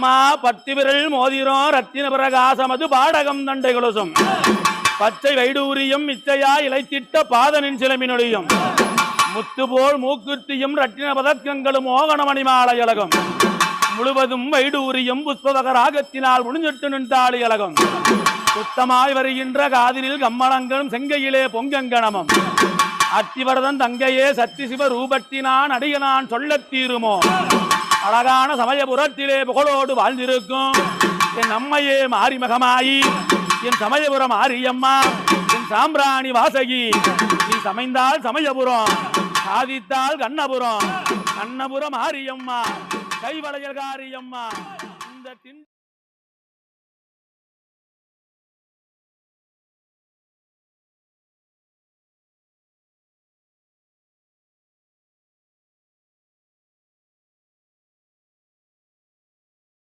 அம்மா பத்து விரல் மோதிரம் ரத்தின பிரகாசம் அது பாடகம் தண்டை கொலுசும் பச்சை வைடூரியம் இச்சையா இலைத்திட்ட பாதனின் சிலமினொழியும் முத்துபோல் மூக்குத்தியும் ரத்தின பதக்கங்களும் மோகனமணி மாலையழகம் முழுவதும் வைடூரியம் புஷ்பவக ராகத்தினால் முடிஞ்சிட்டு நின்றாளி அழகம் சுத்தமாய் வருகின்ற காதினில் கம்மளங்களும் செங்கையிலே பொங்கங்கணமும் அத்திவரதன் தங்கையே சத்தி சிவ ரூபத்தினான் அடியனான் சொல்லத் தீருமோ அழகான சமயபுரத்திலே புகழோடு வாழ்ந்திருக்கும் என் அம்மையே மாரிமகமாயி என் சமயபுரம் ஆரியம்மா என் சாம்பிராணி வாசகி நீ சமைந்தால் சமயபுரம் சாதித்தால் கண்ணபுரம் கண்ணபுரம் ஆரியம்மா கைவளையல் காரியம்மா இந்த